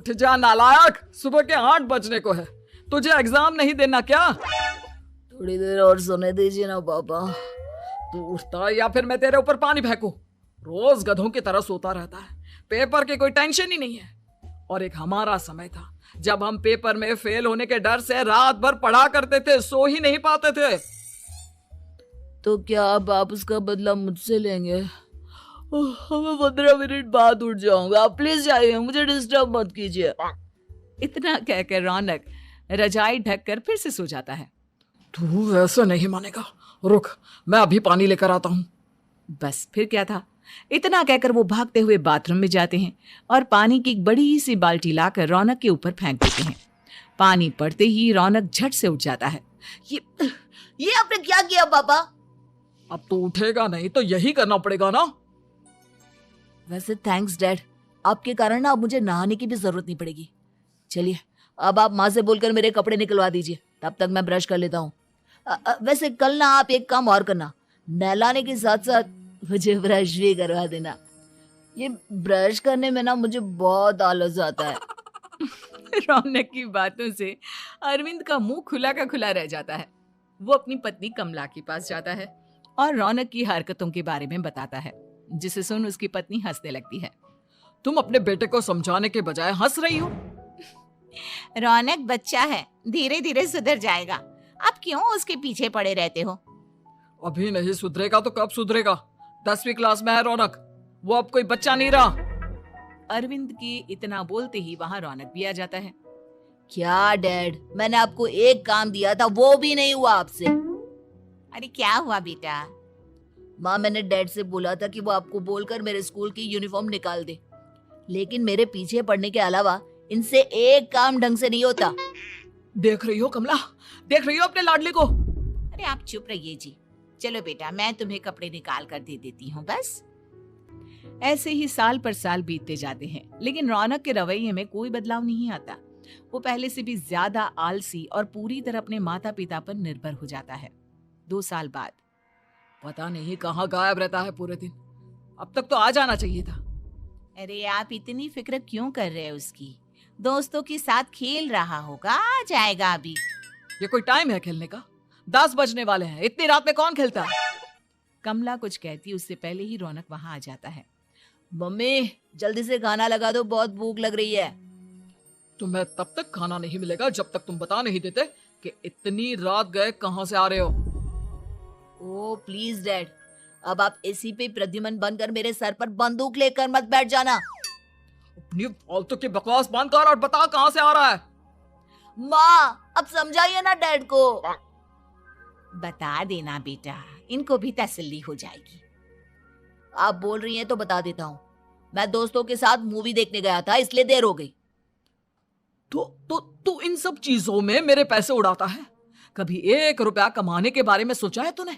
उठ जा नालायक, सुबह के 8 बजने को है। तुझे एग्जाम नहीं देना क्या? थोड़ी देर और सोने दीजिए ना पापा। तू उठता या फिर मैं तेरे ऊपर पानी फेंकूं? रोज गधों की तरह सोता रहता है, पेपर की कोई टेंशन ही नहीं है। और एक हमारा समय था जब हम पेपर में फेल होने के डर से रात भर पढ़ा करते थे, सो ही नहीं पाते थे। तो क्या अब आप उसका बदला मुझसे लेंगे? मैं 15 मिनट बाद उठ जाऊंगा, आप प्लीज जाइए, मुझे डिस्टर्ब मत कीजिए। इतना कहकर रौनक रजाई ढककर फिर से सो जाता है। तू वैसे नहीं मानेगा, रुक मैं अभी पानी लेकर आता हूं। बस फिर क्या था, इतना कहकर वो भागते हुए बाथरूम में जाते हैं और पानी की एक बड़ी सी बाल्टी लाकर रौनक के ऊपर फेंक देते हैं। पानी पड़ते ही रौनक झट से उठ जाता है। ये आपने क्या किया पापा? अब तो उठेगा नहीं तो यही करना पड़ेगा ना। वैसे थैंक्स डैड, आपके कारण ना अब मुझे नहाने की भी जरूरत नहीं पड़ेगी। चलिए अब आप माँ से बोलकर मेरे कपड़े निकलवा दीजिए, तब तक मैं ब्रश कर लेता हूँ। वैसे कल ना आप एक काम और करना, नहलाने के साथ साथ मुझे ब्रश भी करवा देना। ये ब्रश करने में ना मुझे बहुत आलस आता है। रौनक की बातों से अरविंद का मुंह खुला का खुला रह जाता है। वो अपनी पत्नी कमला के पास जाता है और रौनक की हरकतों के बारे में बताता है, जिसे सुन उसकी पत्नी हंसने लगती है। तुम अपने बेटे को समझाने के बजाय हंस रही हो। रौनक बच्चा है, धीरे धीरे सुधर जाएगा। आप क्यों उसके पीछे पड़े रहते हो? अभी नहीं सुधरेगा तो कब सुधरेगा? 10वीं क्लास में है रौनक, वो अब कोई बच्चा नहीं रहा। अरविंद की इतना बोलते ही वहां रौनक भी आ जाता है। क्या डैड, मैंने आपको एक काम दिया था, वो भी नहीं हुआ आपसे। अरे क्या हुआ बेटा? माँ, मैंने डैड से बोला था कि वो आपको बोलकर मेरे स्कूल की यूनिफॉर्म निकाल दे, लेकिन मेरे पीछे पड़ने के अलावा इनसे एक काम ढंग से नहीं होता। देख रही हो कमला, देख रही हो अपने लाडले को? अरे आप चुप रहिए जी। चलो बेटा, मैं तुम्हें कपड़े निकाल कर दे देती हूँ बस। ऐसे ही साल पर साल बीतते जाते हैं, लेकिन रौनक के रवैये में कोई बदलाव नहीं आता। वो पहले से भी ज्यादा आलसी और पूरी तरह अपने माता पिता पर निर्भर हो जाता है। 2 साल बाद पता नहीं कहाँ गायब रहता है पूरे दिन, अब तक तो आ जाना चाहिए था। अरे आप इतनी फिक्र क्यों कर रहे हैं उसकी? दोस्तों के साथ खेल रहा होगा, आ जाएगा अभी। ये कोई टाइम है खेलने का? 10 बजने वाले हैं, इतनी रात में कौन खेलता है? कमला कुछ कहती उससे पहले ही रौनक वहां आ जाता है। मम्मी जल्दी से खाना लगा दो, बहुत भूख लग रही है। तुम्हें तब तक खाना नहीं मिलेगा जब तक तुम बता नहीं देते कि इतनी रात गए कहां से आ रहे हो। ओ प्लीज डैड, अब आप एसी पे प्रद्युमन बनकर मेरे सर पर बंदूक लेकर मत बैठ जाना। अपनी फालतू की बकवास बंद कर और बता कहां से आ रहा है। माँ अब समझाइए ना डैड को। बता देना बेटा, इनको भी तसल्ली हो जाएगी। आप बोल रही हैं तो बता देता हूँ, मैं दोस्तों के साथ मूवी देखने गया था, इसलिए देर हो गई। तो तू इन सब चीजों में मेरे पैसे उड़ाता है? कभी 1 रुपया कमाने के बारे में सोचा है तूने?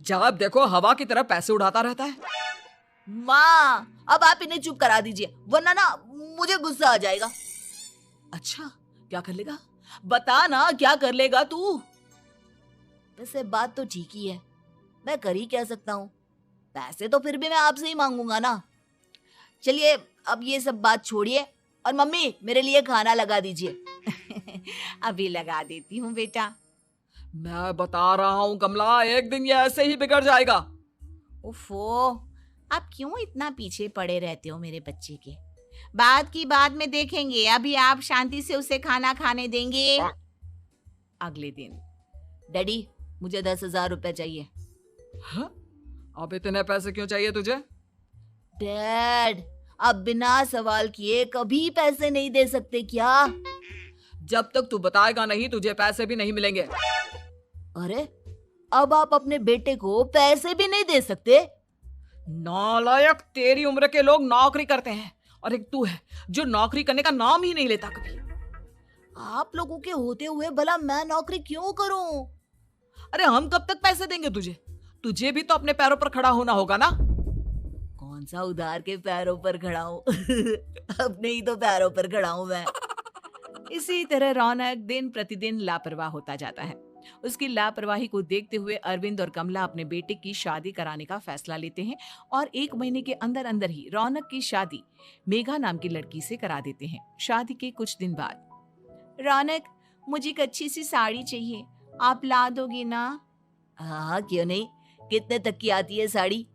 जब देखो हवा की तरह पैसे उड़ाता रहता है। माँ अब आप इन्हें चुप करा दीजिए, वरना ना मुझे गुस्सा आ जाएगा। अच्छा क्या कर लेगा? बता ना क्या कर लेगा तू? वैसे बात तो ठीक ही है, मैं कर ही क्या सकता हूँ, पैसे तो फिर भी मैं आपसे ही मांगूंगा ना। चलिए अब ये सब बात छोड़िए और मम्मी मेरे लिए खाना लगा दीजिए। अभी लगा देती हूँ बेटा। मैं बता रहा हूँ कमला, एक दिन ये ऐसे ही बिगड़ जाएगा। उफ़ो, आप क्यों इतना पीछे पड़े रहते हो मेरे बच्चे के? बाद की बाद में देखेंगे, अभी आप शांति से उसे खाना खाने देंगे। अगले दिन डैडी मुझे 10,000 रुपए चाहिए। हाँ? अब इतने पैसे क्यों चाहिए तुझे? डैड आप बिना सवाल किए कभी पैसे नहीं दे सकते क्या? जब तक तू बताएगा नहीं तुझे पैसे भी नहीं मिलेंगे। अरे अब आप अपने बेटे को पैसे भी नहीं दे सकते? नालायक, तेरी उम्र के लोग नौकरी करते हैं और एक तू है जो नौकरी करने का नाम ही नहीं लेता कभी। आप लोगों के होते हुए भला मैं नौकरी क्यों करूं? अरे हम कब तक पैसे देंगे तुझे? तुझे भी तो अपने पैरों पर खड़ा होना होगा ना। कौन सा उधार के पैरों पर खड़ा हूं? अपने ही तो पैरों पर खड़ा हूं मैं। इसी तरह रौनक दिन प्रतिदिन लापरवाह होता जाता है। उसकी लापरवाही को देखते हुए अरविंद और कमला अपने बेटे की शादी कराने का फैसला लेते हैं और 1 महीने के अंदर अंदर ही रौनक की शादी मेघा नाम की लड़की से करा देते हैं। शादी के कुछ दिन बाद, रौनक, मुझे एक अच्छी सी साड़ी चाहिए, आप ला दोगे ना? हाँ, क्यों नहीं। कितने तक की आती है साड़ी?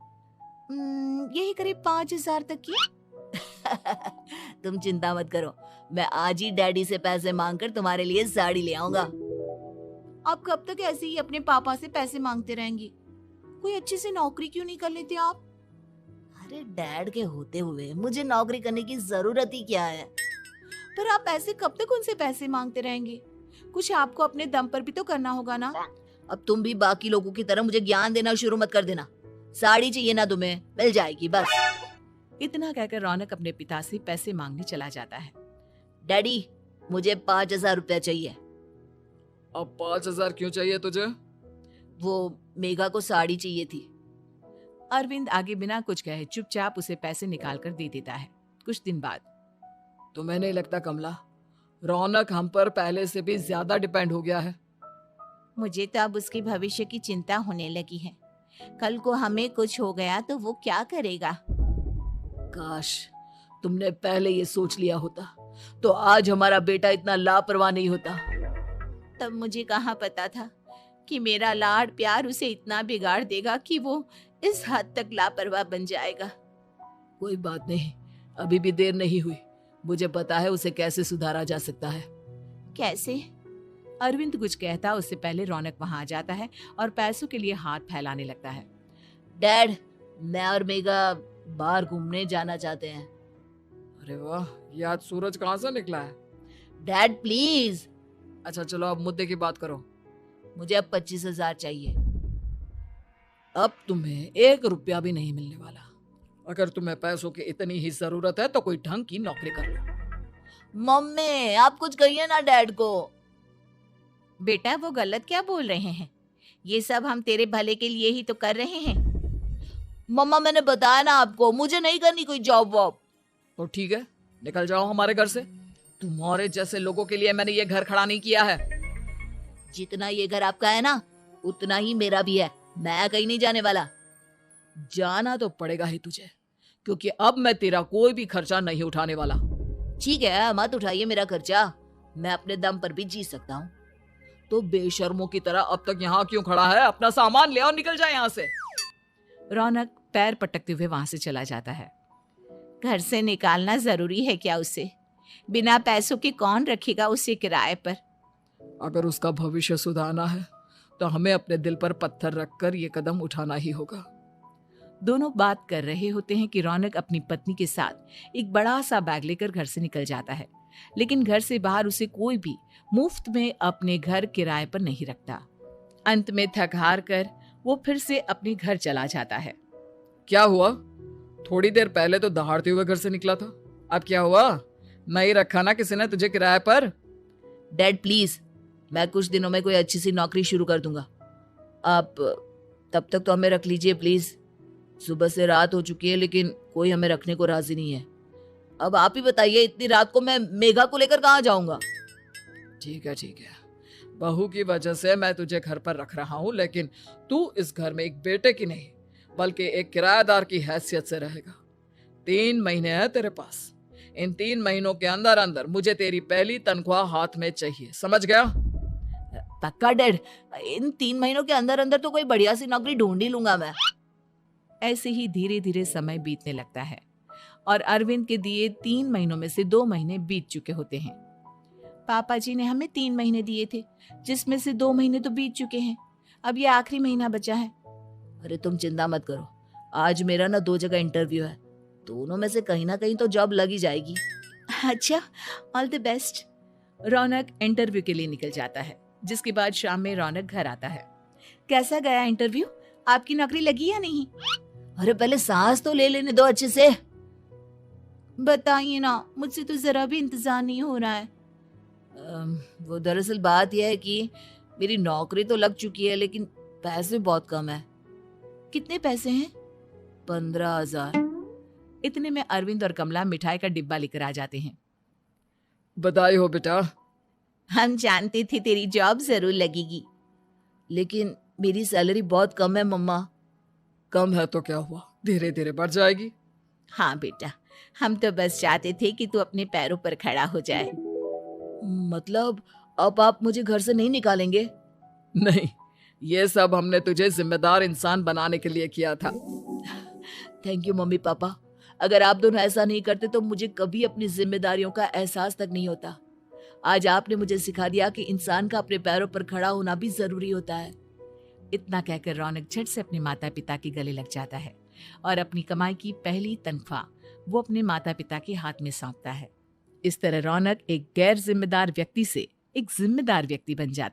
यही करीब 5,000 तक की। तुम चिंता मत करो, मैं आज ही डैडी से पैसे मांगकर तुम्हारे लिए साड़ी ले आऊंगा। आप कब तक ऐसे ही अपने पापा से पैसे मांगते रहेंगे? कोई अच्छी सी नौकरी क्यों नहीं कर लेते आप? अरे डैड के होते हुए मुझे नौकरी करने की जरूरत ही क्या है? पर आप ऐसे कब तक उनसे पैसे मांगते रहेंगे? कुछ आपको अपने दम पर भी तो करना होगा ना। अब तुम भी बाकी लोगों की तरह मुझे ज्ञान देना शुरू मत कर देना। साड़ी चाहिए ना तुम्हें, मिल जाएगी बस। इतना कहकर रौनक अपने पिता से पैसे मांगने चला जाता है। डैडी, मुझे 5,000 रुपया चाहिए। अब 5,000 क्यों चाहिए तुझे? वो मेघा को साड़ी चाहिए थी। अरविंद आगे बिना कुछ कहे चुपचाप उसे पैसे निकाल कर दे देता है। कुछ दिन बाद, तुम्हें नहीं लगता कमला, रौनक हम पर पहले से भी ज्यादा डिपेंड हो गया है? मुझे तो अब उसके भविष्य की चिंता होने लगी है। कल को हमें कुछ हो गया तो वो क्या करेगा? काश तुमने पहले ये सोच लिया होता तो आज हमारा बेटा इतना लापरवाह नहीं होता। तब मुझे कहाँ पता था कि मेरा लाड प्यार उसे इतना बिगाड़ देगा कि वो इस हद तक लापरवाह बन जाएगा। कोई बात नहीं, अभी भी देर नहीं हुई। मुझे पता है उसे कैसे सुधारा जा सकता है। कैसे? अरविंद कुछ कहता उससे पहले रौनक वहां आ जाता है और पैसों के लिए हाथ फैलाने लगता है। डैड, मैं और मेघा बाहर घूमने जाना चाहते हैं। अरे वाह, ये आज सूरज कहाँ से निकला है? Dad please. अच्छा चलो अब मुद्दे की बात करो। मुझे अब 25,000 चाहिए। अब तुम्हें 1 रुपया भी नहीं मिलने वाला। अगर तुम्हें पैसों की इतनी ही जरूरत है तो कोई ढंग की नौकरी कर लो। मम्मी, आप कुछ कहिए ना डैड को। बेटा, वो गलत क्या बोल रहे हैं? ये सब हम तेरे भले के लिए ही तो कर रहे हैं। मम्मा, मैंने बताया ना आपको, मुझे नहीं करनी कोई जॉब वॉब। तो ठीक है, निकल जाओ हमारे घर से। तुम्हारे जैसे लोगों के लिए मैंने ये घर खड़ा नहीं किया है। जितना ये घर आपका है ना, उतना ही मेरा भी है। मैं कहीं नहीं जाने वाला। जाना तो पड़ेगा ही तुझे, क्योंकि अब मैं तेरा कोई भी खर्चा नहीं उठाने वाला। ठीक है, मत उठाइए मेरा खर्चा, मैं अपने दम पर भी जी सकता हूँ। तो बेशर्मों की तरह अब तक यहाँ क्यों खड़ा है? अपना सामान ले और निकल जाए यहाँ से। रौनक पैर पटकते हुए वहां से चला जाता है। घर से निकालना जरूरी है क्या उसे? बिना पैसों के कौन रखेगा उसे किराए पर? अगर उसका भविष्य सुधारना है तो हमें अपने दिल पर पत्थर रखकर ये कदम उठाना ही होगा। दोनों बात कर रहे होते हैं कि रौनक अपनी पत्नी के साथ एक बड़ा सा बैग लेकर घर से निकल जाता है, लेकिन घर से बाहर उसे कोई भी मुफ्त में अपने घर किराए पर नहीं रखता। अंत में थक हार कर वो फिर से अपने घर चला जाता है। क्या हुआ? थोड़ी देर पहले तो दहाड़ते हुए घर से निकला था, अब क्या हुआ? नहीं रखा ना किसी ने तुझे किराए पर? डैड प्लीज, मैं कुछ दिनों में कोई अच्छी सी नौकरी शुरू कर दूंगा। आप तब तक तो हमें रख लीजिए प्लीज। सुबह से रात हो चुकी है लेकिन कोई हमें रखने को राजी नहीं है। अब आप ही बताइए, इतनी रात को मैं मेघा को लेकर कहाँ जाऊंगा? ठीक है ठीक है, बहू की वजह से मैं तुझे घर पर रख रहा हूँ, लेकिन तू इस घर में एक बेटे की नहीं बल्कि एक किराएदार की हैसियत से रहेगा। 3 महीने है तेरे पास। इन 3 महीनों के अंदर अंदर मुझे तेरी पहली तनख्वाह हाथ में चाहिए, समझ गया? पक्का डैड, इन 3 महीनों के अंदर अंदर तो कोई बढ़िया सी नौकरी ढूंढ ही लूंगा मैं। ऐसे ही धीरे धीरे समय बीतने लगता है और अरविंद के दिए 3 महीनों में से 2 महीने बीत चुके होते हैं। पापा जी ने हमें 3 महीने दिए थे, जिसमें से 2 महीने तो बीत चुके हैं। अब ये आखिरी महीना बचा है। अरे तुम चिंता मत करो, आज मेरा ना 2 जगह इंटरव्यू है, दोनों में से कहीं ना कहीं तो जॉब लग ही जाएगी। अच्छा, all the best. Raunak interview के लिए निकल जाता है, जिसके बाद शाम में रौनक घर आता है। कैसा गया इंटरव्यू? आपकी नौकरी लगी या नहीं? अरे पहले सांस तो ले लेने दो अच्छे से। बताइए ना, मुझसे तो जरा भी इंतजार नहीं हो रहा है। वो दरअसल बात यह है कि मेरी नौकरी तो लग चुकी है लेकिन पैसे बहुत कम है। कितने पैसे हैं? 15,000। इतने में अरविंद और कमला मिठाई का डिब्बा लेकर आ जाते हैं। बधाई हो बेटा। हम जानते थे तेरी जॉब जरूर लगेगी। लेकिन मेरी सैलरी बहुत कम है मम्मा। कम है तो क्या हुआ, धीरे धीरे बढ़ जाएगी। हाँ बेटा, हम तो बस चाहते थे कि तू अपने पैरों पर खड़ा हो जाए। मतलब अब आप मुझे घर से नहीं निकालेंगे? नहीं, ये सब हमने तुझे जिम्मेदार इंसान बनाने के लिए किया था। Thank you mummy papa. अगर आप दोनों ऐसा नहीं करते तो मुझे कभी अपनी जिम्मेदारियों का एहसास तक नहीं होता। आज आपने मुझे सिखा दिया कि इंसान का अपने पैरों पर खड़ा होना भी जरूरी होता है। इतना कहकर रौनक झट से अपने माता पिता के गले लग जाता है और अपनी कमाई की पहली तनख्वाह वो अपने माता पिता के हाथ में सौंपता है। इस तरह रौनक एक गैर जिम्मेदार व्यक्ति से एक जिम्मेदार व्यक्ति बन जाता है।